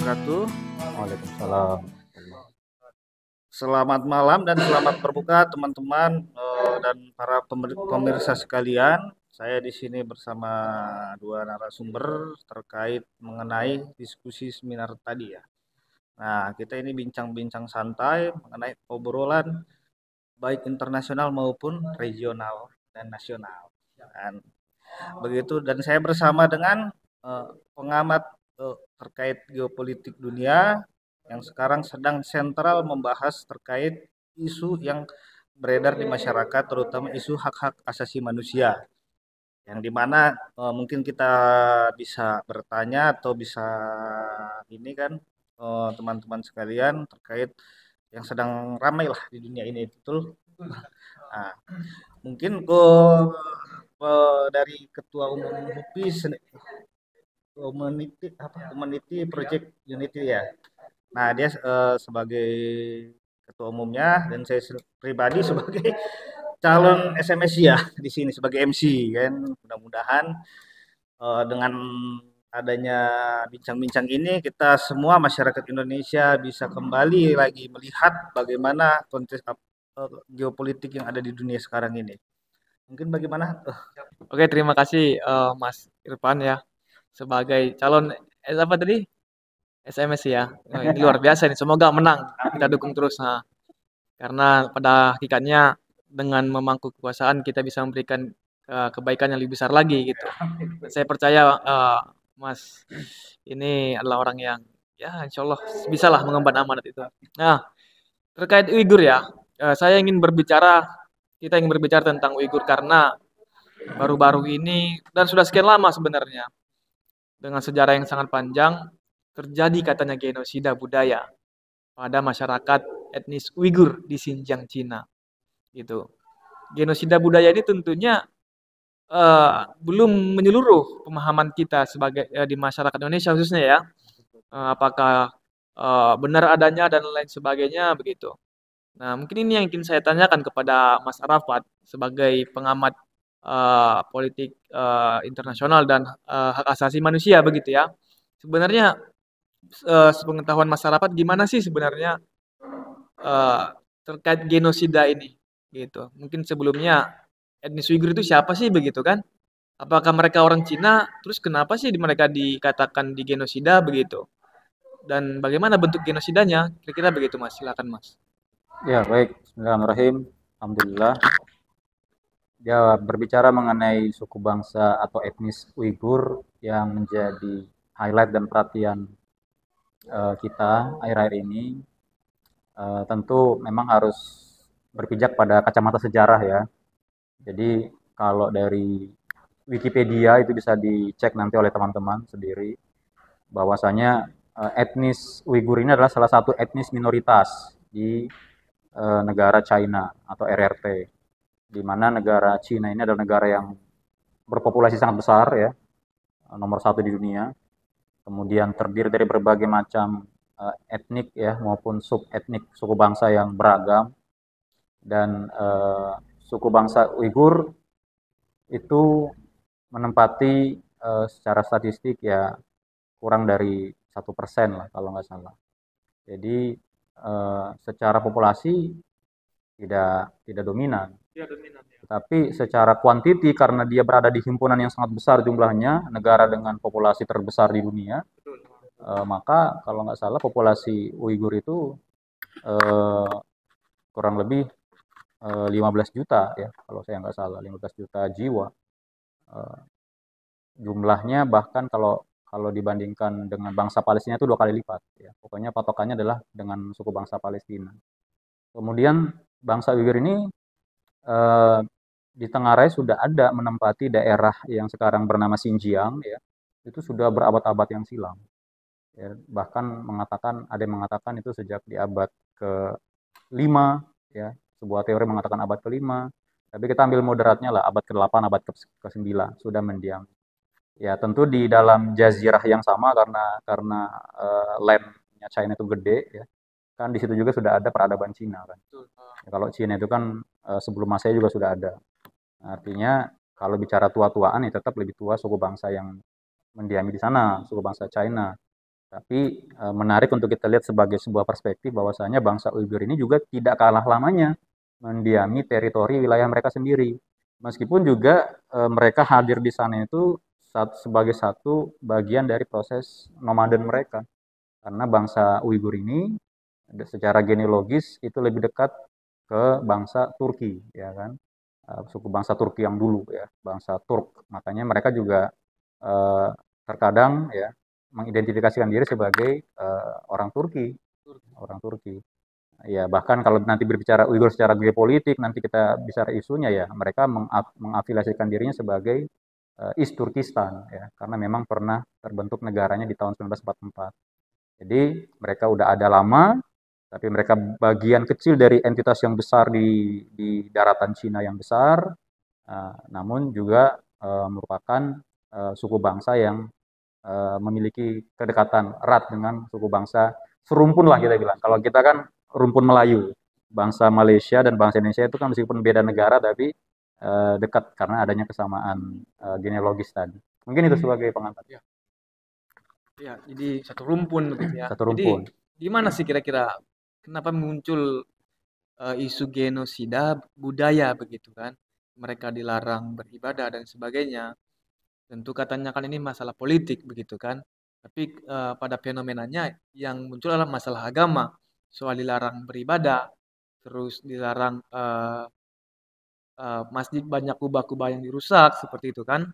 wabarakatuh. Waalaikumsalam. Selamat malam dan selamat berbuka teman-teman dan para pemirsa sekalian. Saya di sini bersama dua narasumber terkait mengenai diskusi seminar tadi ya. Nah, kita ini bincang-bincang santai mengenai obrolan baik internasional maupun regional dan nasional. Dan begitu, dan saya bersama dengan pengamat terkait geopolitik dunia yang sekarang sedang sentral membahas terkait isu yang beredar di masyarakat, terutama isu hak-hak asasi manusia, yang dimana mungkin kita bisa bertanya atau bisa ini kan teman-teman sekalian terkait yang sedang ramai lah di dunia ini, betul? Nah, mungkin dari Ketua Umum HUPI Community Project Unity ya. Nah, dia sebagai ketua umumnya dan saya pribadi sebagai calon SMS ya di sini sebagai MC kan. Mudah-mudahan dengan adanya bincang-bincang ini kita semua masyarakat Indonesia bisa kembali lagi melihat bagaimana konteks geopolitik yang ada di dunia sekarang ini. Mungkin bagaimana? Oke, terima kasih Mas Irfan ya sebagai calon apa tadi? SMS ya. Ini luar biasa nih. Semoga menang. Kita dukung terus. Nah, karena pada hakikatnya dengan memangku kekuasaan kita bisa memberikan kebaikan yang lebih besar lagi gitu. Dan saya percaya Mas ini adalah orang yang ya insya Allah bisa lah mengemban amanat itu. Nah, terkait Uighur ya, kita ingin berbicara tentang Uighur karena baru-baru ini dan sudah sekian lama sebenarnya dengan sejarah yang sangat panjang terjadi katanya genosida budaya pada masyarakat etnis Uighur di Xinjiang, Cina. Gitu. Genosida budaya ini tentunya belum menyeluruh pemahaman kita sebagai di masyarakat Indonesia khususnya ya. Apakah benar adanya dan lain sebagainya begitu. Nah, mungkin ini yang ingin saya tanyakan kepada Mas Arafat sebagai pengamat politik internasional dan hak asasi manusia begitu ya. Sebenarnya sepengetahuan masyarakat gimana sih sebenarnya terkait genosida ini gitu. Mungkin sebelumnya etnis Uighur itu siapa sih begitu kan? Apakah mereka orang Cina? Terus kenapa sih mereka dikatakan di genosida begitu? Dan bagaimana bentuk genosidanya? Kira-kira begitu Mas. Silakan Mas. Ya, baik. Bismillahirrahmanirrahim. Alhamdulillah. Dia berbicara mengenai suku bangsa atau etnis Uighur yang menjadi highlight dan perhatian kita akhir-akhir ini. Tentu memang harus berpijak pada kacamata sejarah ya. Jadi kalau dari Wikipedia itu bisa dicek nanti oleh teman-teman sendiri bahwasanya etnis Uighur ini adalah salah satu etnis minoritas di negara China atau RRT, di mana negara China ini adalah negara yang berpopulasi sangat besar ya, nomor 1 di dunia. Kemudian terdiri dari berbagai macam etnik ya maupun sub etnik suku bangsa yang beragam, dan suku bangsa Uighur itu menempati secara statistik ya kurang dari 1% lah kalau nggak salah. Jadi secara populasi tidak dominan. Tetapi secara kuantiti karena dia berada di himpunan yang sangat besar jumlahnya, negara dengan populasi terbesar di dunia, maka kalau nggak salah populasi Uighur itu kurang lebih 15 juta ya, kalau saya nggak salah 15 juta jiwa. Jumlahnya bahkan kalau dibandingkan dengan bangsa Palestina itu 2 kali lipat ya. Pokoknya patokannya adalah dengan suku bangsa Palestina. Kemudian bangsa Uighur ini di Tengarai sudah ada menempati daerah yang sekarang bernama Xinjiang ya. Itu sudah berabad-abad yang silam. Ya, bahkan ada yang mengatakan itu sejak di abad ke-5 ya. Sebuah teori mengatakan abad ke-5, tapi kita ambil moderatnya lah abad ke-8, abad ke-9 sudah mendiam. Ya, tentu di dalam jazirah yang sama karena land-nya China itu gede ya. Kan di situ juga sudah ada peradaban Cina kan. Ya, kalau Cina itu kan sebelum Masehi juga sudah ada. Nah, artinya kalau bicara tua-tuaan ya tetap lebih tua suku bangsa yang mendiami di sana, suku bangsa China. Tapi menarik untuk kita lihat sebagai sebuah perspektif bahwasanya bangsa Uighur ini juga tidak kalah lamanya mendiami teritori wilayah mereka sendiri. Meskipun juga mereka hadir di sana itu sebagai satu bagian dari proses nomaden mereka. Karena bangsa Uighur ini secara genealogis itu lebih dekat ke bangsa Turki, ya kan? Suku bangsa Turki yang dulu ya, bangsa Turk. Makanya mereka juga eh, terkadang ya mengidentifikasikan diri sebagai orang Turki, orang Turki. Ya bahkan kalau nanti berbicara Uighur secara geopolitik, nanti kita bicara isunya ya, mereka mengafiliasikan dirinya sebagai East Turkistan ya, karena memang pernah terbentuk negaranya di tahun 1944. Jadi mereka udah ada lama, tapi mereka bagian kecil dari entitas yang besar di daratan Cina yang besar, namun juga merupakan suku bangsa yang memiliki kedekatan erat dengan suku bangsa serumpun lah kita bilang. Kalau kita kan rumpun Melayu, bangsa Malaysia dan bangsa Indonesia itu kan meskipun beda negara tapi dekat karena adanya kesamaan genealogis tadi. Mungkin itu sebagai pengantar. Ya, ya, jadi satu rumpun begitu ya. Satu Jadi rumpun. gimana sih kira-kira kenapa muncul isu genosida budaya begitu kan? Mereka dilarang beribadah dan sebagainya. Tentu katanya kan ini masalah politik begitu kan. Tapi pada fenomenanya yang muncul adalah masalah agama. Soal dilarang beribadah, terus dilarang masjid banyak kubah-kubah yang dirusak seperti itu kan.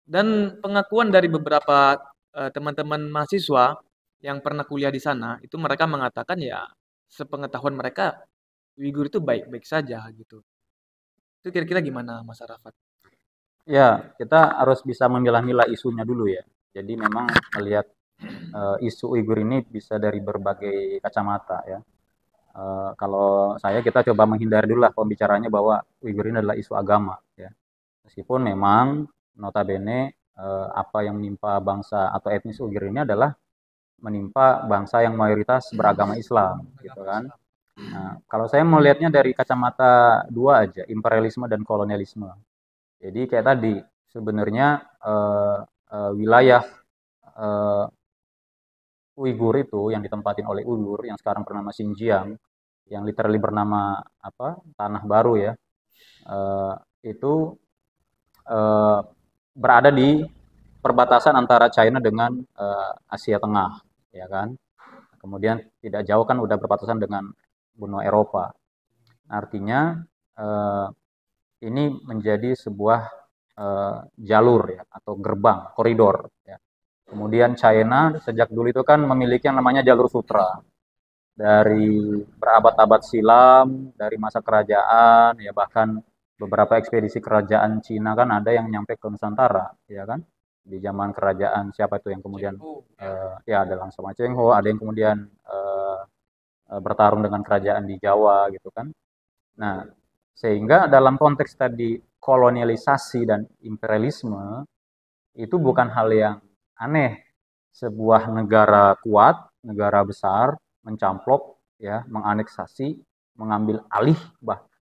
Dan pengakuan dari beberapa teman-teman mahasiswa yang pernah kuliah di sana, itu mereka mengatakan ya sepengetahuan mereka Uighur itu baik-baik saja gitu. Itu kira-kira gimana Mas Arafat? Ya, kita harus bisa memilah-milah isunya dulu ya. Jadi memang melihat isu Uighur ini bisa dari berbagai kacamata ya. Kalau saya kita coba menghindari dulu lah pembicaranya bahwa Uighur ini adalah isu agama ya. Meskipun memang notabene apa yang menimpa bangsa atau etnis Uighur ini adalah menimpa bangsa yang mayoritas beragama Islam gitu kan. Nah, kalau saya melihatnya dari kacamata dua aja, imperialisme dan kolonialisme. Jadi kayak tadi sebenarnya wilayah eh, Uighur itu yang ditempatin oleh Uighur yang sekarang bernama Xinjiang, yang literally bernama apa Tanah Baru ya, eh, itu eh, berada di perbatasan antara China dengan Asia Tengah, ya kan. Kemudian tidak jauh kan udah berbatasan dengan benua Eropa. Artinya eh, ini menjadi sebuah jalur ya atau gerbang koridor ya. Kemudian China sejak dulu itu kan memiliki yang namanya jalur sutra dari berabad-abad silam, dari masa kerajaan ya bahkan beberapa ekspedisi kerajaan Cina kan ada yang nyampe ke Nusantara ya kan di zaman kerajaan siapa itu yang kemudian ya ada Langsama Cheng Ho, ada yang kemudian bertarung dengan kerajaan di Jawa gitu kan. Nah, sehingga dalam konteks tadi kolonialisasi dan imperialisme itu bukan hal yang aneh. Sebuah negara kuat, negara besar mencamplok ya, menganeksasi, mengambil alih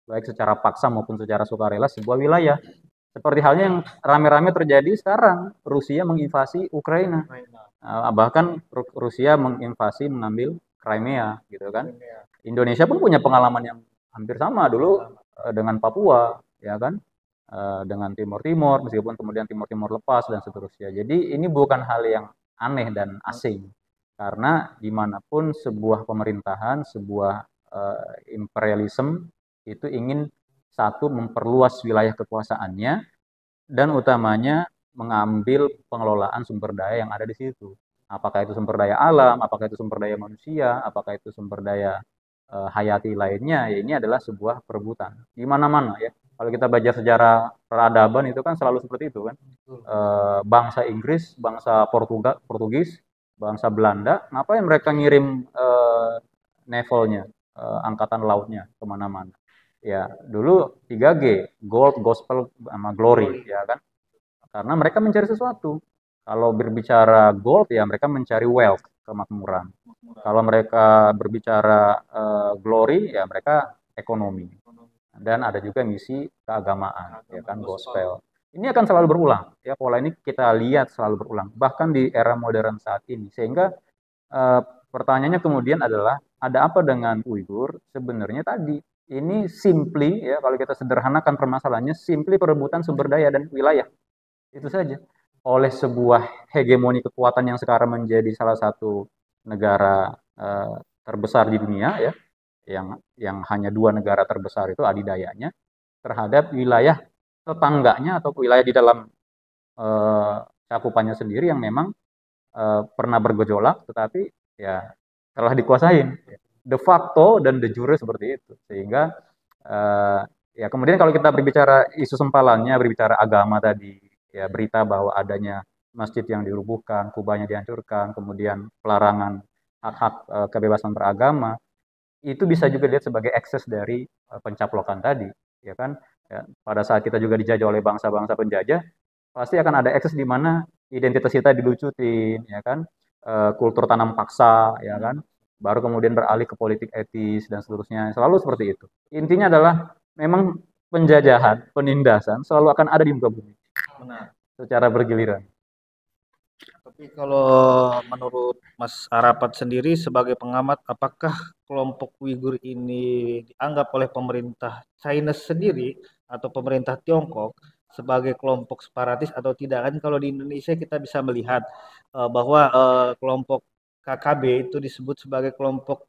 baik secara paksa maupun secara sukarela sebuah wilayah. Seperti halnya yang rame-rame terjadi sekarang, Rusia menginvasi Ukraina. Bahkan Rusia menginvasi mengambil Crimea gitu kan. Indonesia pun punya pengalaman yang hampir sama dulu dengan Papua ya kan. Dengan Timur Timur meskipun kemudian Timur Timur lepas dan seterusnya. Jadi ini bukan hal yang aneh dan asing karena dimanapun sebuah pemerintahan, sebuah imperialisme itu ingin satu memperluas wilayah kekuasaannya dan utamanya mengambil pengelolaan sumber daya yang ada di situ. Apakah itu sumber daya alam, apakah itu sumber daya manusia, apakah itu sumber daya hayati lainnya, ya ini adalah sebuah perebutan. Di mana-mana ya. Kalau kita baca sejarah peradaban itu kan selalu seperti itu kan. Bangsa Inggris, bangsa Portugis, bangsa Belanda, ngapain mereka ngirim navalnya, angkatan lautnya kemana-mana. Ya, dulu 3G, gold, gospel, sama glory, ya kan? Karena mereka mencari sesuatu. Kalau berbicara gold, ya mereka mencari wealth, kemakmuran. Kalau mereka berbicara glory, ya mereka ekonomi. Dan ada juga misi keagamaan, ya kan, gospel. Ini akan selalu berulang, ya pola ini kita lihat selalu berulang, bahkan di era modern saat ini. Sehingga pertanyaannya kemudian adalah, ada apa dengan Uighur? Sebenarnya tadi, ini simply, ya kalau kita sederhanakan permasalahannya, simply perebutan sumber daya dan wilayah. Itu saja. Oleh sebuah hegemoni kekuatan yang sekarang menjadi salah satu negara terbesar di dunia, ya, yang hanya 2 negara terbesar itu adidayanya terhadap wilayah tetangganya atau wilayah di dalam cakupannya sendiri yang memang pernah bergejolak, tetapi ya telah dikuasain de facto dan de jure seperti itu. Sehingga ya kemudian kalau kita berbicara isu sempalannya, berbicara agama tadi, ya berita bahwa adanya masjid yang dirubuhkan, kubahnya dihancurkan, kemudian pelarangan hak-hak kebebasan beragama, itu bisa juga dilihat sebagai ekses dari pencaplokan tadi, ya kan? Ya, pada saat kita juga dijajah oleh bangsa-bangsa penjajah, pasti akan ada ekses di mana identitas kita dilucutin, ya kan? Kultur tanam paksa, ya kan? Baru kemudian beralih ke politik etis dan seterusnya. Selalu seperti itu. Intinya adalah memang penjajahan, penindasan selalu akan ada di muka bumi. Benar. Secara bergiliran. Tapi kalau menurut Mas Arapat sendiri sebagai pengamat, apakah kelompok Uighur ini dianggap oleh pemerintah China sendiri atau pemerintah Tiongkok sebagai kelompok separatis atau tidak? Kan kalau di Indonesia kita bisa melihat bahwa kelompok KKB itu disebut sebagai kelompok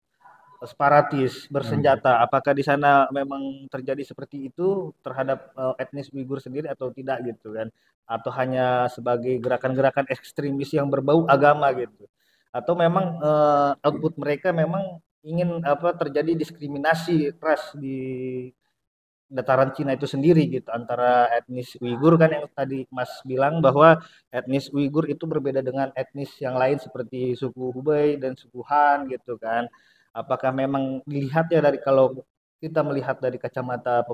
separatis bersenjata. Apakah di sana memang terjadi seperti itu terhadap etnis Uighur sendiri atau tidak gitu kan? Atau hanya sebagai gerakan-gerakan ekstremis yang berbau agama gitu? Atau memang output mereka memang ingin terjadi diskriminasi ras di dataran Cina itu sendiri gitu antara etnis Uighur kan yang tadi Mas bilang bahwa etnis Uighur itu berbeda dengan etnis yang lain seperti suku Hubei dan suku Han gitu kan. Apakah memang dilihat ya dari kalau kita melihat dari kacamata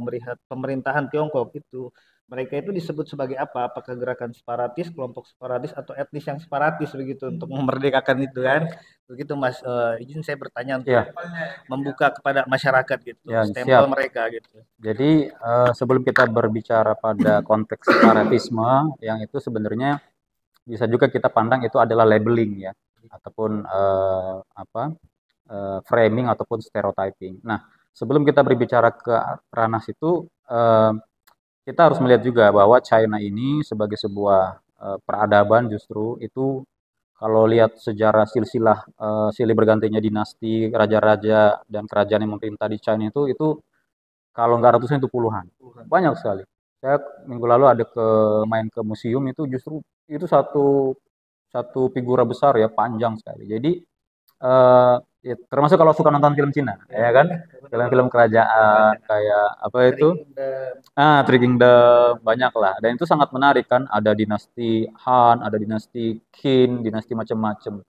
pemerintahan Tiongkok itu mereka itu disebut sebagai apa? Apakah gerakan separatis, kelompok separatis atau etnis yang separatis begitu untuk memerdekakan itu kan? Begitu Mas, izin saya bertanya untuk Ya, membuka kepada masyarakat gitu, ya stempel siap. mereka gitu. Jadi sebelum kita berbicara pada konteks separatisme, yang itu sebenarnya bisa juga kita pandang itu adalah labeling, ya, ataupun framing ataupun stereotyping. Nah, sebelum kita berbicara ke ranah situ, kita harus melihat juga bahwa China ini sebagai sebuah peradaban justru itu, kalau lihat sejarah silsilah silih bergantinya dinasti, raja-raja dan kerajaan yang memerintah di China itu kalau nggak ratusan itu puluhan, banyak sekali. Saya minggu lalu ada main ke museum, itu justru itu satu satu figura besar, ya, panjang sekali. Jadi ya, termasuk kalau suka nonton film Cina, ya kan, film-film kerajaan kayak apa itu, Three Kingdom, banyak lah. Dan itu sangat menarik kan, ada dinasti Han, ada dinasti Qin, dinasti macam-macam.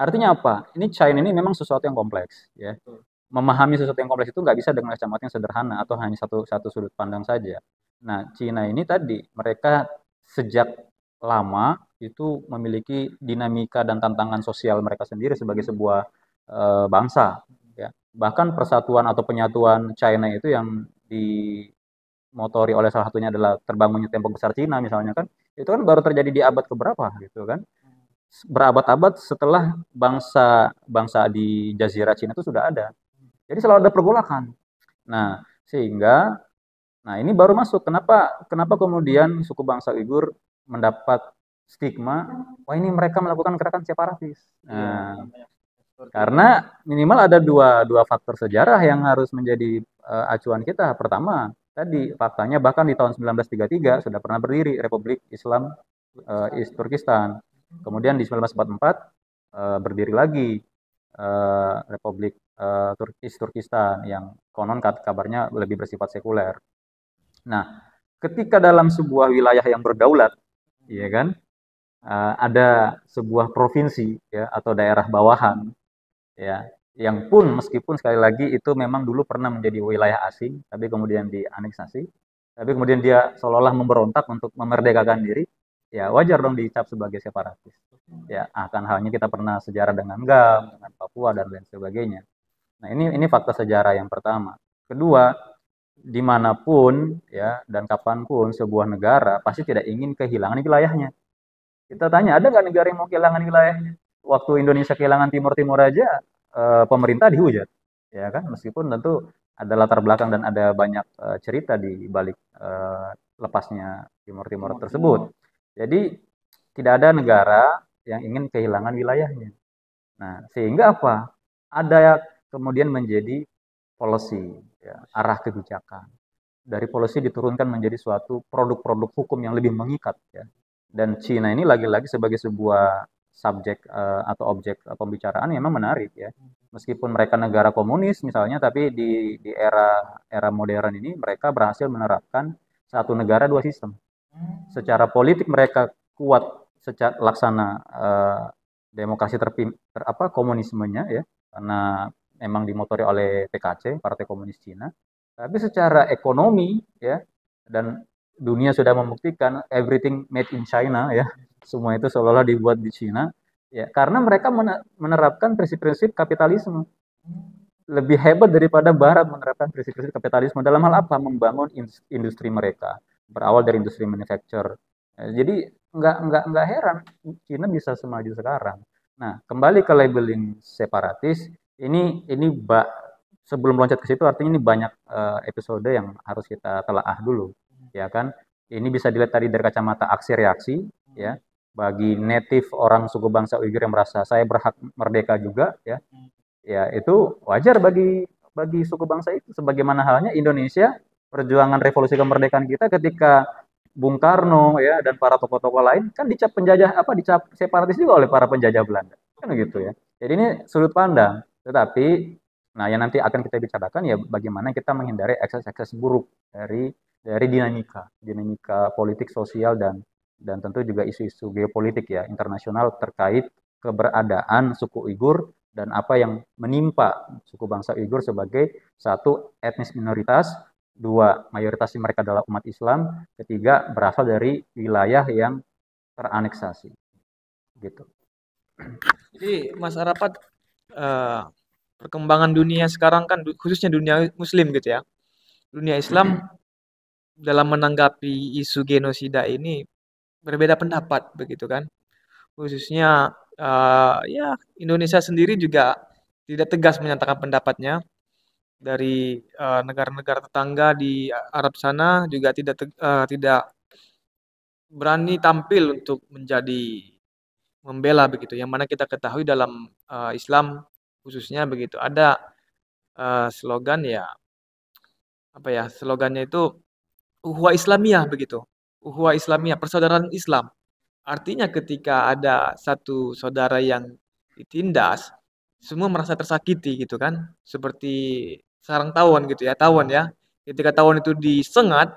Artinya apa? Ini China ini memang sesuatu yang kompleks, ya. Memahami sesuatu yang kompleks itu nggak bisa dengan kacamata yang sederhana atau hanya satu satu sudut pandang saja. Nah, Cina ini tadi mereka sejak lama itu memiliki dinamika dan tantangan sosial mereka sendiri sebagai sebuah bangsa, ya. Bahkan persatuan atau penyatuan China itu yang dimotori oleh salah satunya adalah terbangunnya tembok besar Cina misalnya kan, itu kan baru terjadi di abad keberapa gitu kan, berabad-abad setelah bangsa-bangsa di Jazirah Cina itu sudah ada. Jadi selalu ada pergolakan. Nah, sehingga ini baru masuk kenapa kenapa kemudian suku bangsa Uighur mendapat stigma, wah ini mereka melakukan gerakan separatis. Nah, karena minimal ada dua faktor sejarah yang harus menjadi acuan kita. Pertama, tadi faktanya bahkan di tahun 1933 sudah pernah berdiri Republik Islam East Turkistan. Kemudian di 1944 berdiri lagi Republik East Turkistan yang konon kabarnya lebih bersifat sekuler. Nah, ketika dalam sebuah wilayah yang berdaulat, ya kan, ada sebuah provinsi, ya, atau daerah bawahan, ya, yang pun meskipun sekali lagi itu memang dulu pernah menjadi wilayah asing, tapi kemudian dianeksasi, tapi kemudian dia seolah-olah memberontak untuk memerdekakan diri, ya wajar dong dicap sebagai separatis. Ya, akan halnya kita pernah sejarah dengan GAM, dengan Papua dan lain sebagainya. Nah, ini fakta sejarah yang pertama. Kedua, dimanapun ya dan kapanpun sebuah negara pasti tidak ingin kehilangan wilayahnya. Kita tanya, ada nggak negara yang mau kehilangan wilayahnya? Waktu Indonesia kehilangan Timur Timur aja, pemerintah dihujat, ya kan? Meskipun tentu ada latar belakang dan ada banyak cerita di balik lepasnya Timur Timur tersebut. Jadi tidak ada negara yang ingin kehilangan wilayahnya. Nah, sehingga apa? Ada kemudian menjadi policy, ya, arah kebijakan. Dari policy diturunkan menjadi suatu produk-produk hukum yang lebih mengikat, ya. Dan Cina ini lagi-lagi sebagai sebuah subjek atau objek pembicaraan memang menarik, ya. Meskipun mereka negara komunis misalnya, tapi di era modern ini mereka berhasil menerapkan satu negara dua sistem. Secara politik mereka kuat secara laksana demokrasi komunismenya, ya, karena memang dimotori oleh PKC, Partai Komunis Cina. Tapi secara ekonomi, ya, dan dunia sudah membuktikan everything made in China, ya, semua itu seolah-olah dibuat di Cina, ya, karena mereka menerapkan prinsip-prinsip kapitalisme. Lebih hebat daripada Barat menerapkan prinsip-prinsip kapitalisme dalam hal apa? Membangun industri mereka, berawal dari industri manufacture. Jadi nggak heran Cina bisa semaju sekarang. Nah, kembali ke labeling separatis, ini sebelum loncat ke situ artinya ini banyak episode yang harus kita telaah dulu, ya kan? Ini bisa dilihat tadi dari kacamata aksi reaksi, ya. Bagi native orang suku bangsa Uighur yang merasa saya berhak merdeka juga, ya. Ya, itu wajar bagi suku bangsa itu, sebagaimana halnya Indonesia perjuangan revolusi kemerdekaan kita ketika Bung Karno, ya, dan para tokoh-tokoh lain kan dicap penjajah dicap separatis juga oleh para penjajah Belanda. Kan gitu ya. Jadi ini sudut pandang. Tetapi nah yang nanti akan kita bicarakan ya bagaimana kita menghindari ekses-ekses buruk dari dinamika politik sosial dan tentu juga isu-isu geopolitik ya internasional terkait keberadaan suku Uighur dan apa yang menimpa suku bangsa Uighur sebagai satu etnis minoritas, dua mayoritas mereka adalah umat Islam, ketiga berasal dari wilayah yang teraneksasi, gitu. Jadi Mas Arapat, perkembangan dunia sekarang kan khususnya dunia Muslim gitu ya, dunia Islam dalam menanggapi isu genosida ini berbeda pendapat begitu kan. Khususnya ya Indonesia sendiri juga tidak tegas menyatakan pendapatnya. Dari negara-negara tetangga di Arab sana juga tidak berani tampil untuk membela begitu. Yang mana kita ketahui dalam Islam khususnya begitu ada slogan ya apa ya slogannya itu Ukhuwah Islamiyah begitu. Ukhuwah Islamiyah, persaudaraan Islam. Artinya ketika ada satu saudara yang ditindas, semua merasa tersakiti gitu kan. Seperti sarang tawon gitu ya, tawon ya. Ketika tawon itu disengat,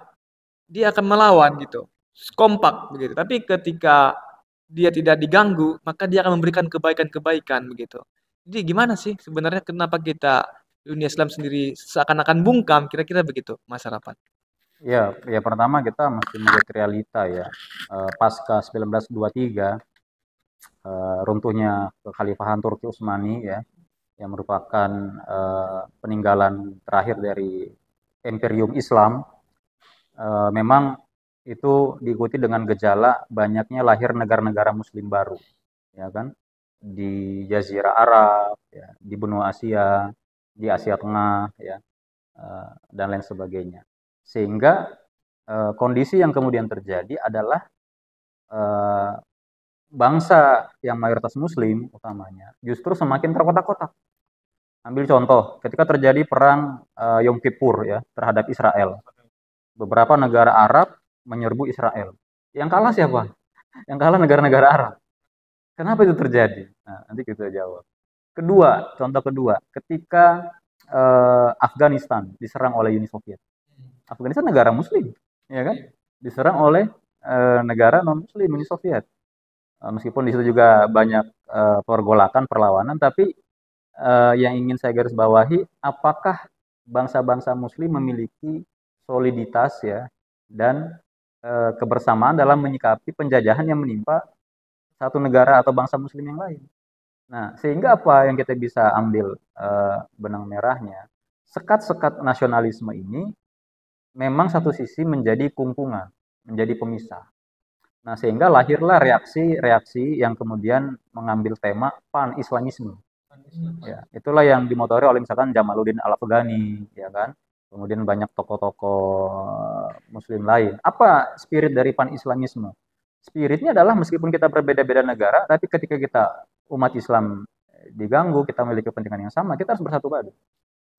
dia akan melawan gitu. Kompak begitu. Tapi ketika dia tidak diganggu, maka dia akan memberikan kebaikan-kebaikan begitu. Jadi gimana sih sebenarnya kenapa kita dunia Islam sendiri seakan-akan bungkam, kira-kira begitu, Mas Harapan? Ya pertama kita mesti melihat realita ya. Pasca 1923 runtuhnya kekhalifahan Turki Utsmani ya, yang merupakan peninggalan terakhir dari Imperium Islam, memang itu diikuti dengan gejala banyaknya lahir negara-negara Muslim baru, ya kan, di Jazirah Arab, ya, di benua Asia, di Asia Tengah, ya, dan lain sebagainya. Sehingga kondisi yang kemudian terjadi adalah bangsa yang mayoritas Muslim utamanya justru semakin terkotak-kotak. Ambil contoh, ketika terjadi perang Yom Kippur ya terhadap Israel, beberapa negara Arab menyerbu Israel. Yang kalah siapa? Yang kalah negara-negara Arab. Kenapa itu terjadi? Nah, nanti kita jawab. Contoh kedua, ketika Afghanistan diserang oleh Uni Soviet. Afghanistan negara Muslim, ya kan? Diserang oleh negara non-Muslim Uni Soviet. Meskipun di situ juga banyak pergolakan, perlawanan, tapi yang ingin saya garis bawahi, apakah bangsa-bangsa Muslim memiliki soliditas ya dan kebersamaan dalam menyikapi penjajahan yang menimpa satu negara atau bangsa Muslim yang lain. Nah, sehingga apa yang kita bisa ambil benang merahnya? Sekat-sekat nasionalisme ini memang satu sisi menjadi kungkungan, menjadi pemisah. Nah, sehingga lahirlah reaksi-reaksi yang kemudian mengambil tema pan-Islamisme. Ya, itulah yang dimotori oleh misalkan Jamaluddin Al-Afghani, ya kan? Kemudian banyak tokoh-tokoh muslim lain. Apa spirit dari pan-Islamisme? Spiritnya adalah meskipun kita berbeda-beda negara, tapi ketika kita umat Islam diganggu, kita memiliki kepentingan yang sama, kita harus bersatu padu.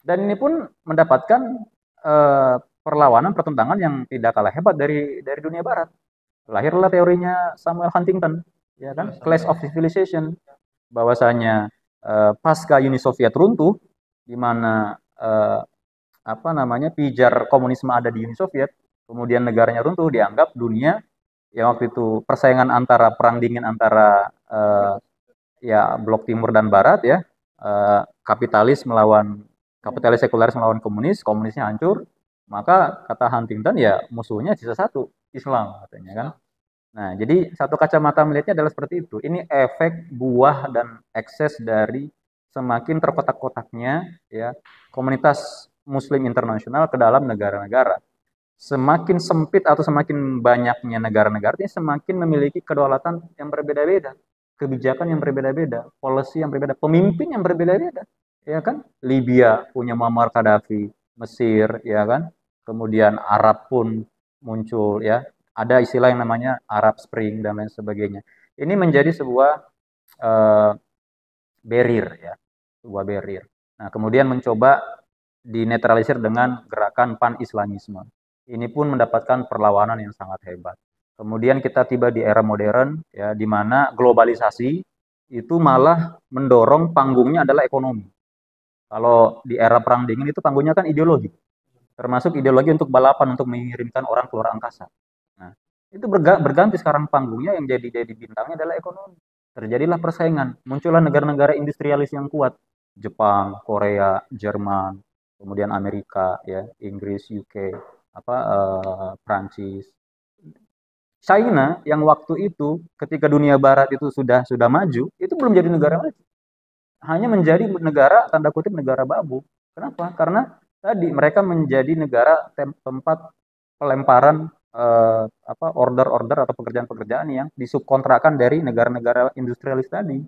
Dan ini pun mendapatkan perlawanan, pertentangan yang tidak kalah hebat dari dunia barat. Lahirlah teorinya Samuel Huntington, ya kan? Clash of Civilization, bahwasanya pasca Uni Soviet runtuh, di mana pijar komunisme ada di Uni Soviet, kemudian negaranya runtuh, dianggap dunia yang waktu itu persaingan antara perang dingin antara ya blok timur dan barat, ya, kapitalis sekuler melawan komunis, komunisnya hancur, maka kata Huntington ya musuhnya sisa satu, Islam katanya kan. Nah, jadi satu kacamata melihatnya adalah seperti itu. Ini efek buah dan ekses dari semakin terkotak-kotaknya, ya, komunitas Muslim internasional ke dalam negara-negara. Semakin sempit atau semakin banyaknya negara-negara ini semakin memiliki kedaulatan yang berbeda-beda, kebijakan yang berbeda-beda, policy yang berbeda, pemimpin yang berbeda-beda, ya kan? Libya punya Muammar Gaddafi, Mesir, ya kan? Kemudian Arab pun muncul, ya. Ada istilah yang namanya Arab Spring dan lain sebagainya. Ini menjadi sebuah barrier, ya, sebuah barrier. Nah, kemudian mencoba dinetralisir dengan gerakan pan-Islamisme. Ini pun mendapatkan perlawanan yang sangat hebat. Kemudian kita tiba di era modern, ya, di mana globalisasi itu malah mendorong panggungnya adalah ekonomi. Kalau di era perang dingin itu panggungnya kan ideologi, termasuk ideologi untuk balapan untuk mengirimkan orang keluar angkasa. Nah, itu berganti sekarang panggungnya yang jadi bintangnya adalah ekonomi. Terjadilah persaingan, muncullah negara-negara industrialis yang kuat, Jepang, Korea, Jerman, kemudian Amerika, ya, Inggris, UK, Prancis, China yang waktu itu ketika dunia barat itu sudah maju, itu belum jadi negara maju. Hanya menjadi negara tanda kutip negara babu. Kenapa? Karena tadi mereka menjadi negara tempat pelemparan order-order atau pekerjaan-pekerjaan yang disubkontrakkan dari negara-negara industrialis tadi.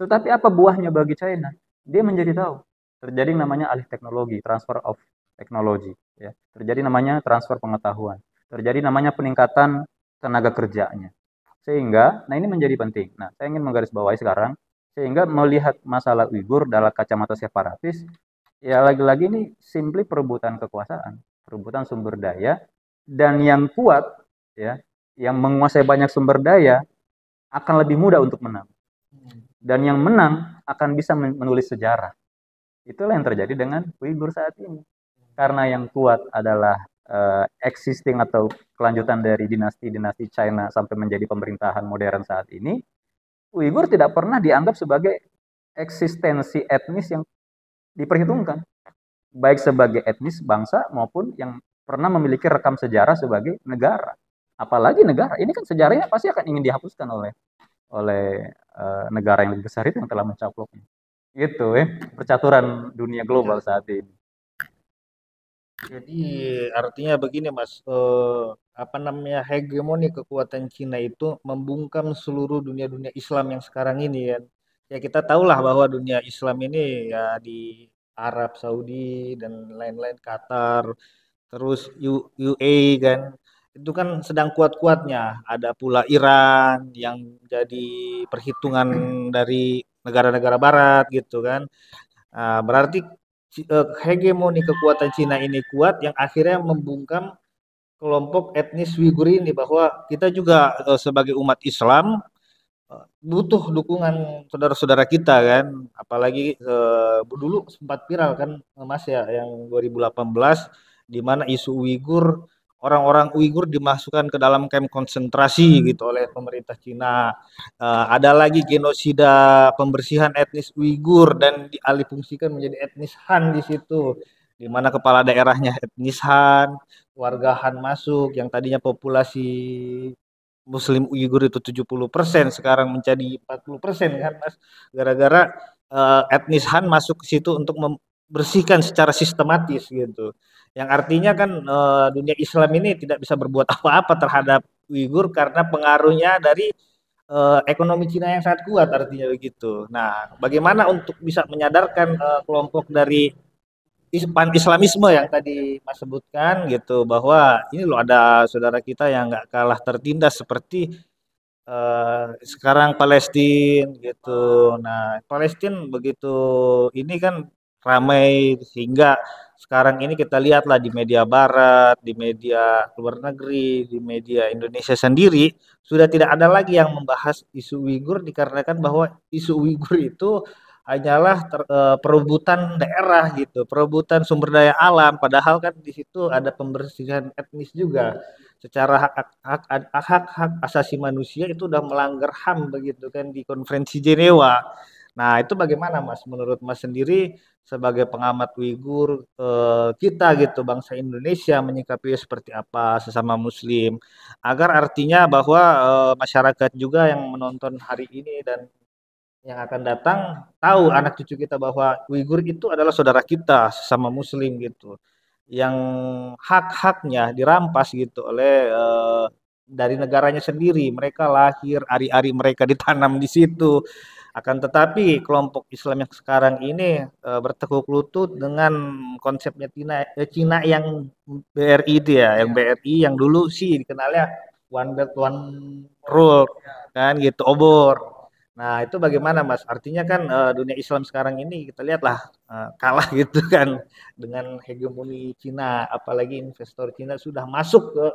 Tetapi apa buahnya bagi China? Dia menjadi tahu terjadi namanya alih teknologi, transfer of technology, ya. Terjadi namanya transfer pengetahuan, terjadi namanya peningkatan tenaga kerjanya. Sehingga, nah ini menjadi penting. Nah, saya ingin menggarisbawahi sekarang, sehingga melihat masalah Uighur dalam kacamata separatis, ya lagi-lagi ini simply perebutan kekuasaan, perebutan sumber daya, dan yang kuat, ya, yang menguasai banyak sumber daya akan lebih mudah untuk menang. Dan yang menang akan bisa menulis sejarah. Itulah yang terjadi dengan Uighur saat ini. Karena yang kuat adalah existing atau kelanjutan dari dinasti-dinasti China sampai menjadi pemerintahan modern saat ini, Uighur tidak pernah dianggap sebagai eksistensi etnis yang diperhitungkan, baik sebagai etnis bangsa maupun yang pernah memiliki rekam sejarah sebagai negara. Apalagi negara, ini kan sejarahnya pasti akan ingin dihapuskan oleh negara yang lebih besar itu yang telah mencaploknya. Gitu ya, percaturan dunia global saat ini. Jadi artinya begini Mas, hegemoni kekuatan Cina itu membungkam seluruh dunia Islam yang sekarang ini ya. Ya kita tahulah bahwa dunia Islam ini ya di Arab Saudi dan lain-lain, Qatar, terus UAE kan, itu kan sedang kuat-kuatnya. Ada pula Iran yang jadi perhitungan dari negara-negara Barat gitu kan. Nah, berarti hegemoni kekuatan Cina ini kuat yang akhirnya membungkam kelompok etnis Uighur ini, bahwa kita juga sebagai umat Islam butuh dukungan saudara-saudara kita kan, apalagi dulu sempat viral kan Mas ya yang 2018 di mana isu Uighur, orang-orang Uighur dimasukkan ke dalam kamp konsentrasi gitu oleh pemerintah Cina. Ada lagi genosida pembersihan etnis Uighur dan dialihfungsikan menjadi etnis Han di situ, di mana kepala daerahnya etnis Han, warga Han masuk yang tadinya populasi Muslim Uighur itu 70%, sekarang menjadi 40% kan Mas, gara-gara etnis Han masuk ke situ untuk bersihkan secara sistematis gitu. Yang artinya kan dunia Islam ini tidak bisa berbuat apa-apa terhadap Uighur karena pengaruhnya dari ekonomi Cina yang sangat kuat artinya begitu. Nah, bagaimana untuk bisa menyadarkan kelompok dari Islamisme yang tadi Mas sebutkan gitu bahwa ini loh ada saudara kita yang nggak kalah tertindas seperti sekarang Palestina gitu. Nah, Palestina begitu ini kan ramai sehingga sekarang ini kita lihatlah di media barat, di media luar negeri, di media Indonesia sendiri sudah tidak ada lagi yang membahas isu Uighur dikarenakan bahwa isu Uighur itu hanyalah perebutan daerah gitu, perebutan sumber daya alam padahal kan di situ ada pembersihan etnis juga secara hak asasi manusia itu udah melanggar HAM begitu kan di Konferensi Jenewa. Nah, itu bagaimana Mas menurut Mas sendiri sebagai pengamat Uighur kita gitu bangsa Indonesia menyikapi seperti apa sesama muslim agar artinya bahwa masyarakat juga yang menonton hari ini dan yang akan datang tahu anak cucu kita bahwa Uighur itu adalah saudara kita sesama muslim gitu yang hak-haknya dirampas gitu oleh dari negaranya sendiri. Mereka lahir, ari-ari mereka ditanam di situ. Akan tetapi kelompok Islam yang sekarang ini bertekuk lutut dengan konsepnya Cina yang BRI itu ya, yang BRI yang dulu sih dikenalnya One Belt One Rule kan gitu, obor. Nah, itu bagaimana Mas? Artinya kan dunia Islam sekarang ini kita lihatlah kalah gitu kan dengan hegemoni Cina, apalagi investor Cina sudah masuk ke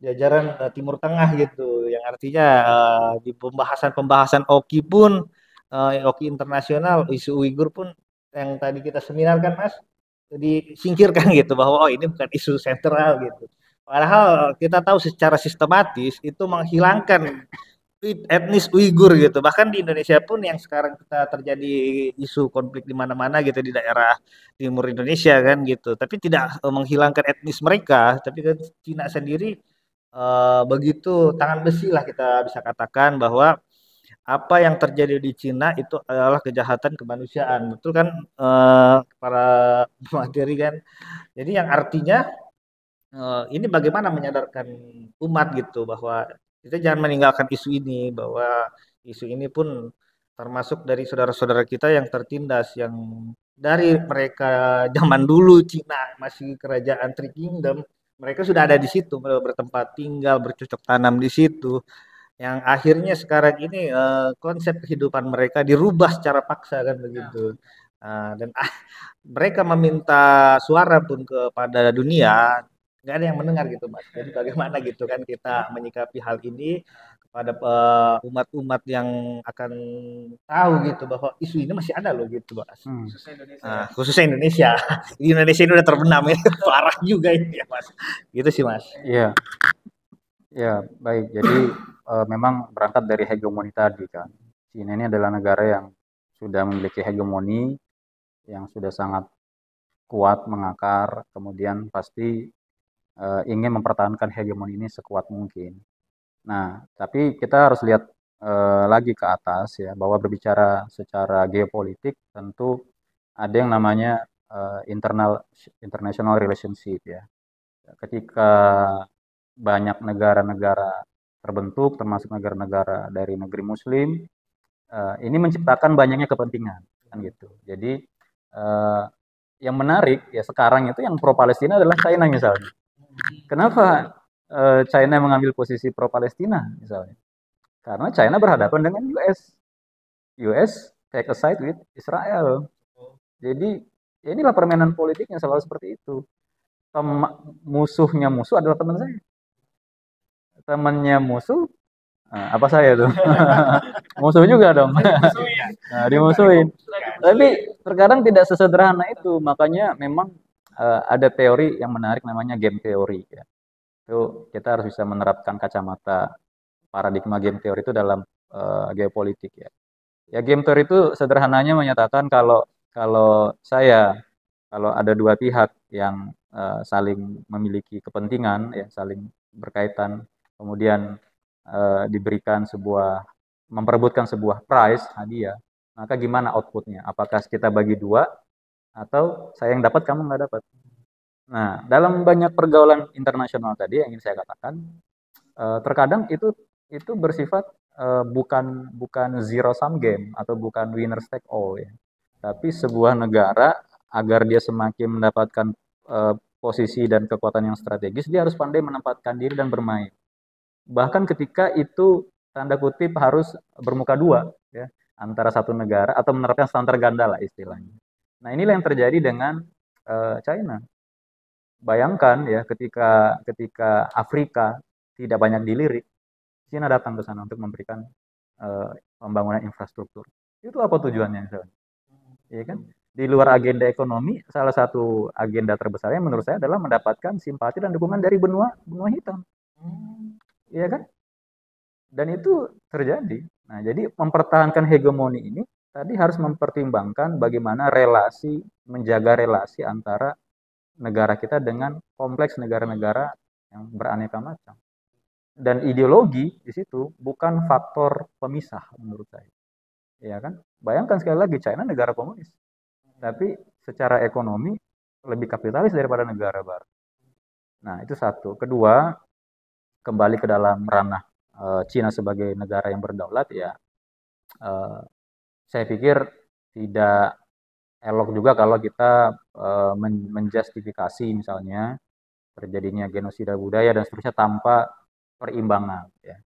jajaran Timur Tengah gitu, yang artinya di pembahasan-pembahasan OKI pun OKI internasional, isu Uighur pun yang tadi kita seminar kan Mas, disingkirkan gitu bahwa oh ini bukan isu sentral gitu. Padahal kita tahu secara sistematis itu menghilangkan etnis Uighur gitu. Bahkan di Indonesia pun yang sekarang kita terjadi isu konflik di mana-mana gitu di daerah timur Indonesia kan gitu. Tapi tidak menghilangkan etnis mereka, tapi kan Cina sendiri begitu tangan besi lah kita bisa katakan bahwa apa yang terjadi di Cina itu adalah kejahatan kemanusiaan. Betul kan para materi kan. Jadi yang artinya ini bagaimana menyadarkan umat gitu bahwa kita jangan meninggalkan isu ini bahwa isu ini pun termasuk dari saudara-saudara kita yang tertindas yang dari mereka zaman dulu Cina masih kerajaan Three Kingdom mereka sudah ada di situ bertempat tinggal bercocok tanam di situ yang akhirnya sekarang ini konsep kehidupan mereka dirubah secara paksa kan begitu. Dan mereka meminta suara pun kepada dunia nggak ada yang mendengar gitu Mas. Jadi bagaimana gitu kan kita menyikapi hal ini kepada umat-umat yang akan tahu gitu bahwa isu ini masih ada loh gitu Mas. Khususnya Indonesia. Di Indonesia ini udah terbenam ini parah juga ini ya Mas. Gitu sih Mas. Iya, ya baik. Jadi memang berangkat dari hegemoni tadi kan. China ini adalah negara yang sudah memiliki hegemoni yang sudah sangat kuat mengakar, kemudian pasti ingin mempertahankan hegemoni ini sekuat mungkin. Nah, tapi kita harus lihat lagi ke atas ya, bahwa berbicara secara geopolitik tentu ada yang namanya international relationship ya. Ketika banyak negara-negara terbentuk, termasuk negara-negara dari negeri Muslim, ini menciptakan banyaknya kepentingan, kan gitu. Jadi yang menarik ya sekarang itu yang pro Palestina adalah China misalnya. Kenapa China mengambil posisi pro Palestina misalnya? Karena China berhadapan dengan US. US take a side with Israel. Jadi inilah permainan politiknya selalu seperti itu. Musuhnya musuh adalah teman saya. Temannya musuh, apa saya tuh? Musuh juga dong. Nah, dimusuhin. Tapi terkadang tidak sesederhana itu. Makanya memang ada teori yang menarik namanya game teori. Ya. Itu kita harus bisa menerapkan kacamata paradigma game teori itu dalam geopolitik ya. Ya game teori itu sederhananya menyatakan kalau ada dua pihak yang saling memiliki kepentingan ya saling berkaitan kemudian diberikan memperebutkan sebuah prize hadiah maka gimana outputnya apakah kita bagi dua atau saya yang dapat kamu nggak dapat. Nah, dalam banyak pergaulan internasional tadi yang ingin saya katakan, terkadang itu bersifat bukan bukan zero sum game atau bukan winner take all ya. Tapi sebuah negara agar dia semakin mendapatkan posisi dan kekuatan yang strategis, dia harus pandai menempatkan diri dan bermain. Bahkan ketika itu tanda kutip harus bermuka dua ya antara satu negara atau menerapkan standar ganda lah istilahnya. Nah, inilah yang terjadi dengan China. Bayangkan ya ketika Afrika tidak banyak dilirik, China datang ke sana untuk memberikan pembangunan infrastruktur. Itu apa tujuannya? Ya kan? Di luar agenda ekonomi, salah satu agenda terbesarnya menurut saya adalah mendapatkan simpati dan dukungan dari benua hitam. Iya kan? Dan itu terjadi. Nah, jadi mempertahankan hegemoni ini tadi harus mempertimbangkan bagaimana menjaga relasi antara negara kita dengan kompleks negara-negara yang beraneka macam. Dan ideologi di situ bukan faktor pemisah menurut saya. Ya kan? Bayangkan sekali lagi China negara komunis. Tapi secara ekonomi lebih kapitalis daripada negara barat. Nah, itu satu. Kedua, kembali ke dalam ranah China sebagai negara yang berdaulat ya. Saya pikir tidak elok juga kalau kita menjustifikasi misalnya terjadinya genosida budaya dan seterusnya tanpa perimbangan ya.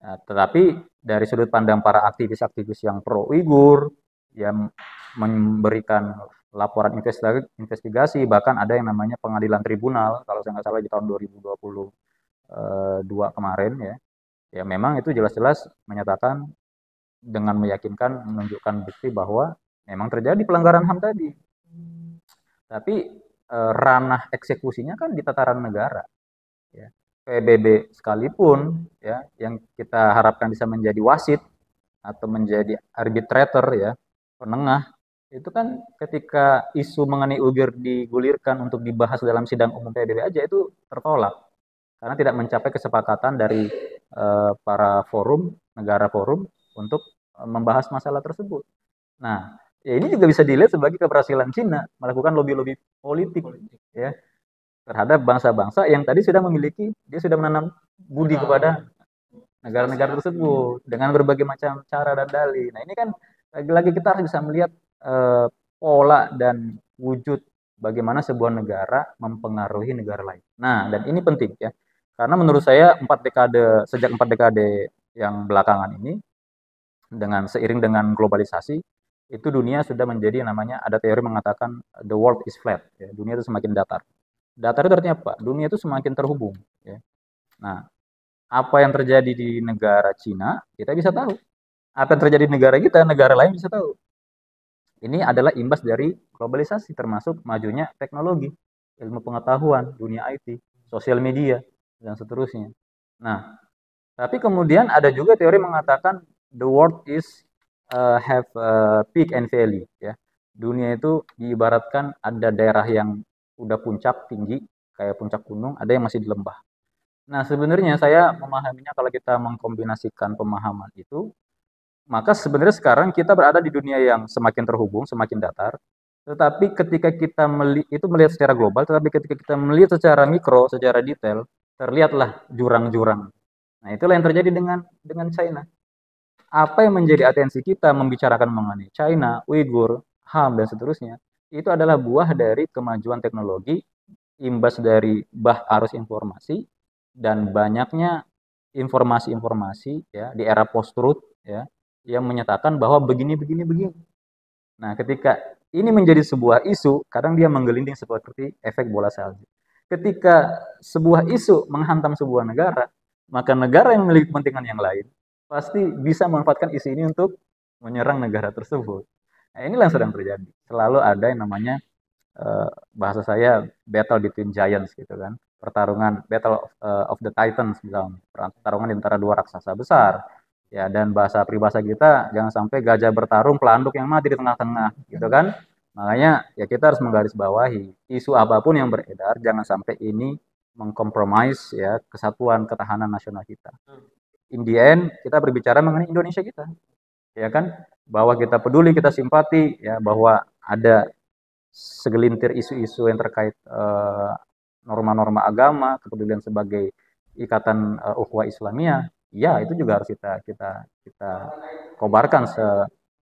Nah, tetapi dari sudut pandang para aktivis-aktivis yang pro Uighur yang memberikan laporan investigasi, bahkan ada yang namanya pengadilan tribunal kalau saya nggak salah di tahun 2022 kemarin ya. Ya memang itu jelas-jelas menyatakan dengan meyakinkan menunjukkan bukti bahwa memang terjadi pelanggaran HAM tadi. Tapi ranah eksekusinya kan di tataran negara. Ya. PBB sekalipun ya yang kita harapkan bisa menjadi wasit atau menjadi arbitrator ya, penengah, itu kan ketika isu mengenai Uyghur digulirkan untuk dibahas dalam sidang umum PBB aja itu tertolak karena tidak mencapai kesepakatan dari para negara forum untuk membahas masalah tersebut. Nah, ya ini juga bisa dilihat sebagai keberhasilan Cina melakukan lobby-lobby politik ya terhadap bangsa-bangsa yang tadi sudah menanam budi kepada negara-negara tersebut dengan berbagai macam cara dan dalih. Nah, ini kan lagi-lagi kita harus bisa melihat pola dan wujud bagaimana sebuah negara mempengaruhi negara lain. Nah, dan ini penting ya. Karena menurut saya sejak 4 dekade yang belakangan ini seiring dengan globalisasi itu dunia sudah menjadi namanya ada teori mengatakan the world is flat ya. Dunia itu semakin datar. Datar itu artinya apa? Dunia itu semakin terhubung ya. Nah, apa yang terjadi di negara Cina kita bisa tahu. Apa yang terjadi di negara kita, negara lain bisa tahu. Ini adalah imbas dari globalisasi termasuk majunya teknologi, ilmu pengetahuan, dunia IT, sosial media dan seterusnya. Nah, tapi kemudian ada juga teori mengatakan the world is have peak and valley ya. Dunia itu diibaratkan ada daerah yang udah puncak tinggi kayak puncak gunung, ada yang masih di lembah. Nah, sebenarnya saya memahaminya kalau kita mengkombinasikan pemahaman itu, maka sebenarnya sekarang kita berada di dunia yang semakin terhubung, semakin datar. Tetapi ketika kita melihat secara global, tetapi ketika kita melihat secara mikro, secara detail, terlihatlah jurang-jurang. Nah, itulah yang terjadi dengan China. Apa yang menjadi atensi kita membicarakan mengenai China, Uighur, HAM dan seterusnya, itu adalah buah dari kemajuan teknologi, imbas dari arus informasi dan banyaknya informasi-informasi ya di era post-truth ya yang menyatakan bahwa begini. Nah, ketika ini menjadi sebuah isu, kadang dia menggelinding seperti efek bola salju. Ketika sebuah isu menghantam sebuah negara, maka negara yang memiliki kepentingan yang lain pasti bisa memanfaatkan isu ini untuk menyerang negara tersebut. Nah, inilah yang sedang terjadi. Selalu ada yang namanya bahasa saya battle between giants gitu kan. Pertarungan battle of the titans misalnya. Pertarungan di antara dua raksasa besar. Ya, dan bahasa peribahasa kita jangan sampai gajah bertarung pelanduk yang mati di tengah-tengah gitu kan. Makanya ya kita harus menggarisbawahi isu apapun yang beredar jangan sampai ini mengkompromis ya kesatuan ketahanan nasional kita. In the end kita berbicara mengenai Indonesia kita. Ya kan? Bahwa kita peduli, kita simpati ya bahwa ada segelintir isu-isu yang terkait norma-norma agama, kepedulian sebagai ikatan ukhuwah Islamiyah, ya itu juga harus kita kobarkan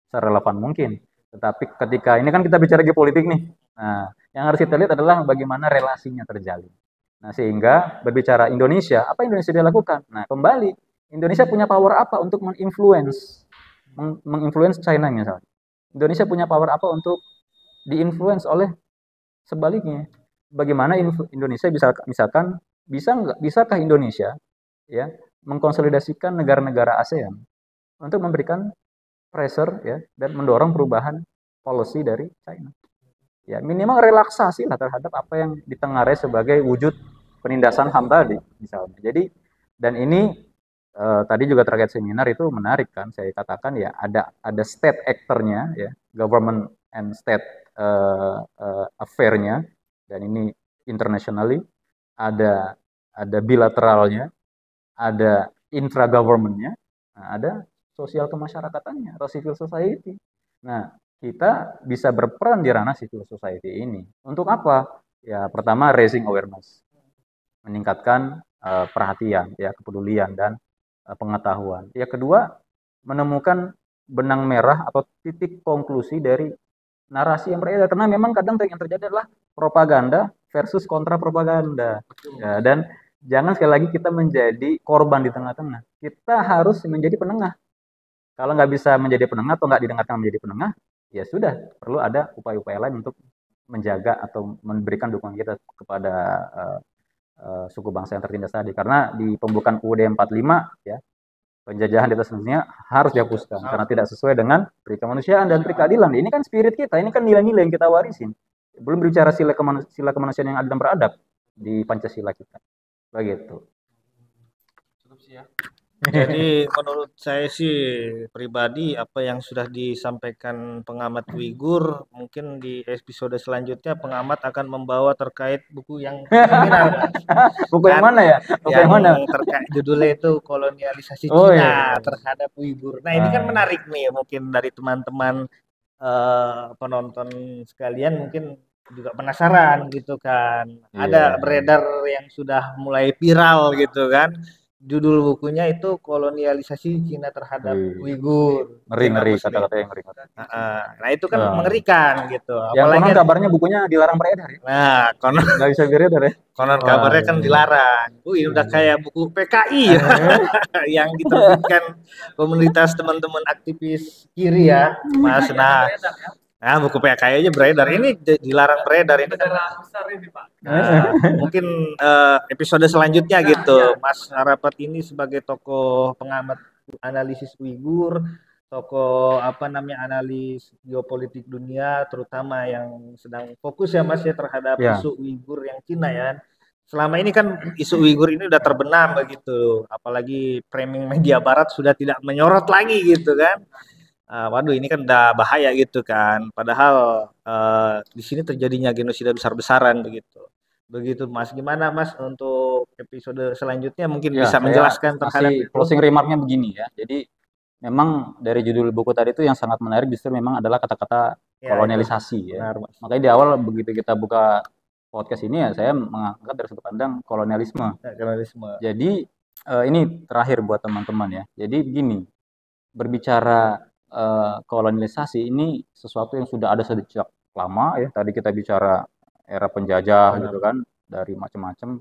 serelevan mungkin. Tetapi ketika ini kan kita bicara geopolitik nih, nah yang harus kita lihat adalah bagaimana relasinya terjalin. Nah sehingga berbicara Indonesia, apa Indonesia dia lakukan? Nah kembali Indonesia punya power apa untuk menginfluence China misalnya? Indonesia punya power apa untuk diinfluence oleh sebaliknya? Bagaimana Indonesia bisakah Indonesia ya mengkonsolidasikan negara-negara ASEAN untuk memberikan pressure ya dan mendorong perubahan policy dari China? Ya minimal relaksasi lah terhadap apa yang ditengarai sebagai wujud penindasan HAM tadi misalnya. Jadi dan ini tadi juga terkait seminar itu menarik kan, saya katakan ya ada state actor-nya ya, government and state affair-nya, dan ini internationally, ada bilateralnya, ada intra-government-nya, nah, ada sosial kemasyarakatannya atau civil society. Nah, kita bisa berperan di ranah civil society ini. Untuk apa? Ya, pertama raising awareness, meningkatkan perhatian, ya kepedulian dan pengetahuan. Ya kedua, menemukan benang merah atau titik konklusi dari narasi yang beredar, karena memang kadang yang terjadi adalah propaganda versus kontra propaganda. Ya, dan jangan sekali lagi kita menjadi korban di tengah-tengah. Kita harus menjadi penengah. Kalau nggak bisa menjadi penengah atau nggak didengarkan menjadi penengah, ya sudah, perlu ada upaya-upaya lain untuk menjaga atau memberikan dukungan kita kepada suku bangsa yang tertindas tadi. Karena di pembukaan UUD 45 ya, penjajahan di atas dunia harus dihapuskan karena tidak sesuai dengan peri kemanusiaan dan peri keadilan. Ini kan spirit kita, ini kan nilai-nilai yang kita warisin. Belum berbicara sila kemanusiaan yang adil dan beradab di Pancasila kita. Begitu. Jadi menurut saya sih pribadi apa yang sudah disampaikan pengamat Uighur, mungkin di episode selanjutnya pengamat akan membawa terkait buku yang seminar. Buku yang mana ya? Buku yang mana? Terkait judulnya itu kolonialisasi Oh, Cina iya. terhadap Uighur. Nah, ini kan menarik nih, mungkin dari teman-teman penonton sekalian mungkin juga penasaran gitu kan. Ada beredar yang sudah mulai viral gitu kan. Judul bukunya itu kolonialisasi Cina terhadap Uighur. Ngeri kata-kata yang ngeri. Nah itu kan mengerikan gitu. Yang konon kabarnya bukunya dilarang beredar ya. Nah konon nggak bisa beredar ya. Konon kabarnya kan dilarang. Ini udah kayak buku PKI ya. yang diterbitkan komunitas teman-teman aktivis kiri ya, Mas. Nah, buku PKI aja beredar. Ini dilarang beredar ini kan. Mungkin episode selanjutnya gitu. Mas Harapat ini sebagai tokoh pengamat analisis Uighur, tokoh analis geopolitik dunia, terutama yang sedang fokus ya Mas ya terhadap isu Uighur yang Cina ya. Selama ini kan isu Uighur ini udah terbenam begitu, apalagi framing media Barat sudah tidak menyorot lagi gitu kan. Waduh ini kan udah bahaya gitu kan. Padahal di sini terjadinya genosida besar-besaran begitu Mas. Gimana Mas untuk episode selanjutnya mungkin bisa menjelaskan terhadap closing remarknya begini ya. Jadi memang dari judul buku tadi itu yang sangat menarik justru memang adalah kata-kata kolonialisasi ya. Benar, makanya di awal begitu kita buka podcast ini ya saya mengangkat dari sudut pandang kolonialisme. Jadi ini terakhir buat teman-teman ya. Jadi begini, berbicara kolonialisasi ini sesuatu yang sudah ada sejak lama ya. Tadi kita bicara era penjajah gitu kan, dari macam-macam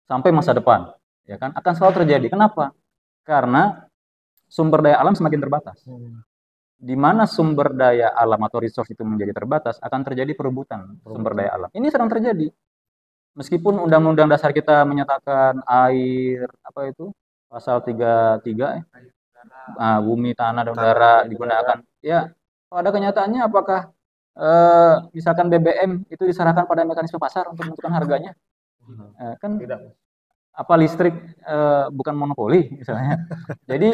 sampai masa depan ya kan akan selalu terjadi. Kenapa? Karena sumber daya alam semakin terbatas. Di mana sumber daya alam atau resource itu menjadi terbatas, akan terjadi perebutan sumber daya alam. Ini sedang terjadi. Meskipun Undang-Undang Dasar kita menyatakan air pasal 33 bumi, tanah, dan udara digunakan. Ya, pada kenyataannya apakah misalkan BBM itu diserahkan pada mekanisme pasar untuk menentukan harganya? Kan tidak. Apa listrik bukan monopoli misalnya. Jadi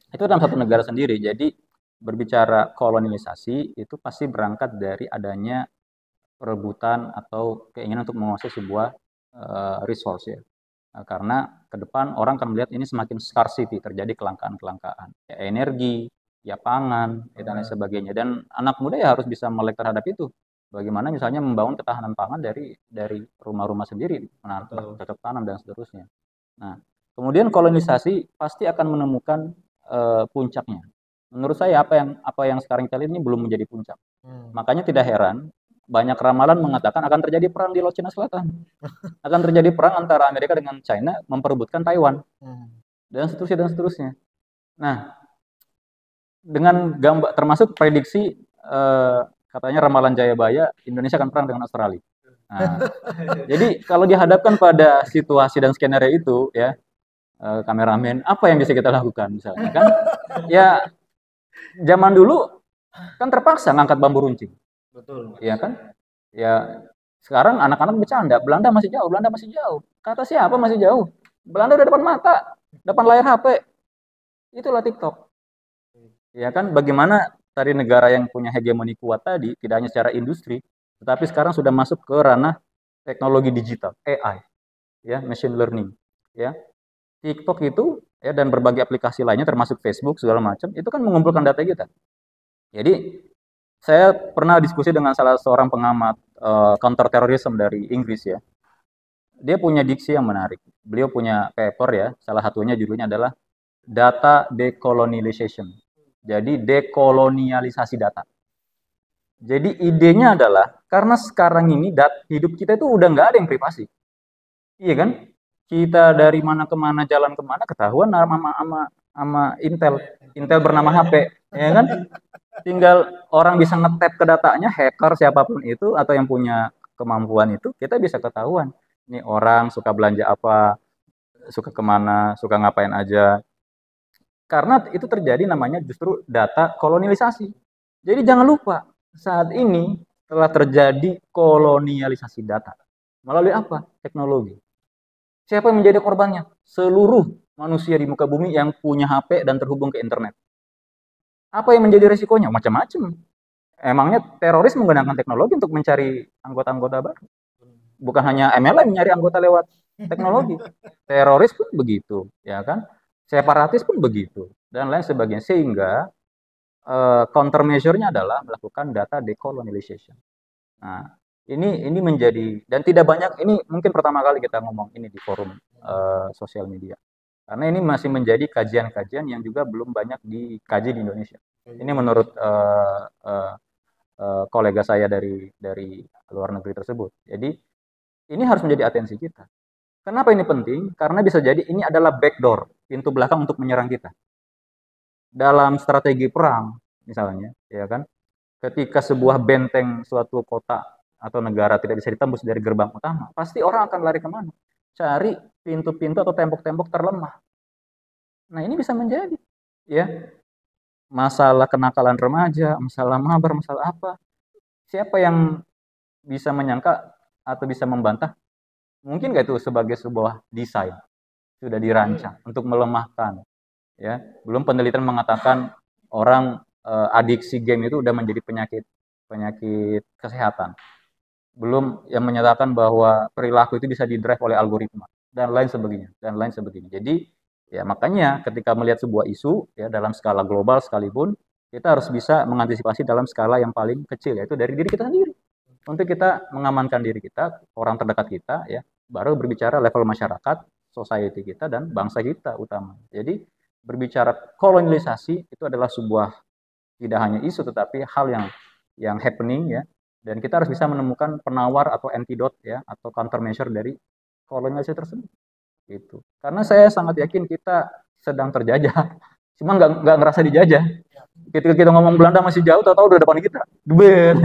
itu dalam satu negara sendiri. Jadi berbicara kolonialisasi itu pasti berangkat dari adanya perebutan atau keinginan untuk menguasai sebuah resource ya. Karena ke depan orang akan melihat ini semakin scarcity, terjadi kelangkaan ya, energi, ya pangan, dan lain sebagainya. Dan anak muda ya harus bisa melek terhadap itu. Bagaimana misalnya membangun ketahanan pangan dari rumah-rumah sendiri, Betul. cocok tanam dan seterusnya. Nah, kemudian kolonisasi pasti akan menemukan puncaknya. Menurut saya apa yang sekarang kita lihat ini belum menjadi puncak. Makanya tidak heran banyak ramalan mengatakan akan terjadi perang di Laut Cina Selatan. Akan terjadi perang antara Amerika dengan China memperebutkan Taiwan dan seterusnya. Nah, dengan gambar termasuk prediksi katanya ramalan Jayabaya Indonesia akan perang dengan Australia. Nah, jadi kalau dihadapkan pada situasi dan skenario itu ya, kameramen, apa yang bisa kita lakukan misalnya kan? Ya zaman dulu kan terpaksa ngangkat bambu runcing. Betul. Iya kan? Ya sekarang anak-anak bercanda, Belanda masih jauh. Kata siapa masih jauh? Belanda udah depan mata, depan layar HP. Itulah TikTok. Ya kan, bagaimana dari negara yang punya hegemoni kuat tadi, tidak hanya secara industri, tetapi sekarang sudah masuk ke ranah teknologi digital, AI, ya, machine learning, ya. TikTok itu ya dan berbagai aplikasi lainnya termasuk Facebook segala macam itu kan mengumpulkan data kita. Jadi saya pernah diskusi dengan salah seorang pengamat counter terrorism dari Inggris ya. Dia punya diksi yang menarik. Beliau punya paper ya, salah satunya judulnya adalah Data Decolonization. Jadi dekolonialisasi data. Jadi idenya adalah karena sekarang ini hidup kita itu udah nggak ada yang privasi, iya kan? Kita dari mana ke mana, jalan kemana ketahuan sama Intel bernama HP, ya kan? Tinggal orang bisa nge-tap ke datanya, hacker siapapun itu atau yang punya kemampuan itu, kita bisa ketahuan. Ini orang suka belanja apa, suka kemana, suka ngapain aja. Karena itu terjadi namanya justru data kolonialisasi. Jadi jangan lupa, saat ini telah terjadi kolonialisasi data. Melalui apa? Teknologi. Siapa yang menjadi korbannya? Seluruh manusia di muka bumi yang punya HP dan terhubung ke internet. Apa yang menjadi resikonya? Macam-macam. Emangnya teroris menggunakan teknologi untuk mencari anggota-anggota baru? Bukan hanya MLM mencari anggota lewat teknologi. Teroris pun begitu, ya kan? Separatis pun begitu dan lain sebagainya, sehingga countermeasure-nya adalah melakukan data decolonization. Nah, ini menjadi dan tidak banyak, ini mungkin pertama kali kita ngomong ini di forum sosial media. Karena ini masih menjadi kajian-kajian yang juga belum banyak dikaji di Indonesia. Ini menurut kolega saya dari luar negeri tersebut. Jadi ini harus menjadi atensi kita. Kenapa ini penting? Karena bisa jadi ini adalah backdoor, pintu belakang untuk menyerang kita. Dalam strategi perang, misalnya, ya kan, ketika sebuah benteng suatu kota atau negara tidak bisa ditembus dari gerbang utama, pasti orang akan lari kemana? Cari pintu-pintu atau tembok-tembok terlemah. Nah ini bisa menjadi, ya, masalah kenakalan remaja, masalah mabar, masalah apa? Siapa yang bisa menyangka atau bisa membantah? Mungkin nggak itu sebagai sebuah desain sudah dirancang untuk melemahkan, ya. Belum penelitian mengatakan orang adiksi game itu udah menjadi penyakit kesehatan. Belum yang menyatakan bahwa perilaku itu bisa didrive oleh algoritma dan lain sebagainya. Jadi ya makanya ketika melihat sebuah isu ya dalam skala global sekalipun kita harus bisa mengantisipasi dalam skala yang paling kecil, yaitu dari diri kita sendiri. Untuk kita mengamankan diri kita, orang terdekat kita, ya, baru berbicara level masyarakat, society kita, dan bangsa kita utama. Jadi berbicara kolonialisasi itu adalah sebuah tidak hanya isu tetapi hal yang happening ya, dan kita harus bisa menemukan penawar atau antidote ya atau countermeasure dari kolonialisasi tersebut. Itu. Karena saya sangat yakin kita sedang terjajah, cuma nggak ngerasa dijajah. Ketika kita ngomong Belanda masih jauh, tahu-tahu udah depan kita. Dubet.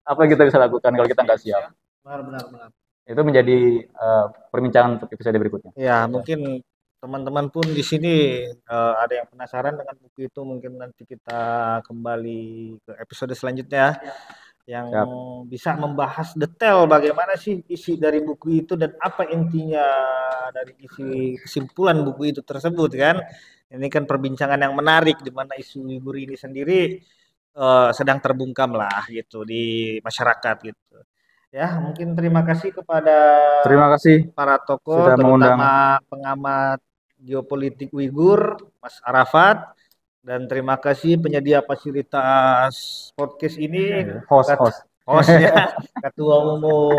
Apa yang kita bisa lakukan kalau kita nggak siap? Benar. Itu menjadi perbincangan untuk episode berikutnya. Ya, mungkin teman-teman pun di sini ada yang penasaran dengan buku itu, mungkin nanti kita kembali ke episode selanjutnya yang bisa membahas detail bagaimana sih isi dari buku itu dan apa intinya dari isi kesimpulan buku itu tersebut kan. Ini kan perbincangan yang menarik di mana isu Uighur ini sendiri sedang terbungkam lah gitu di masyarakat gitu. Ya, mungkin terima kasih kepada para tokoh, terutama pengamat geopolitik Uighur, Mas Arafat, dan terima kasih penyedia fasilitas podcast ini, hostnya Ketua Umum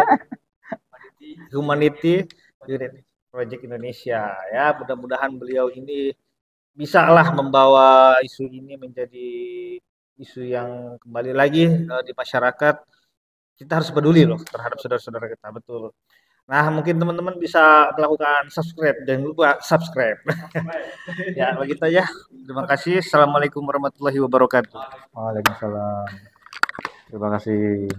Humanity Unit Project Indonesia. Ya, mudah-mudahan beliau ini bisa lah membawa isu ini menjadi isu yang kembali lagi di masyarakat. Kita harus peduli loh terhadap saudara-saudara kita, betul. Nah, mungkin teman-teman bisa melakukan subscribe, jangan lupa subscribe. Ya, begitu aja. Terima kasih. Assalamualaikum warahmatullahi wabarakatuh. Waalaikumsalam. Terima kasih.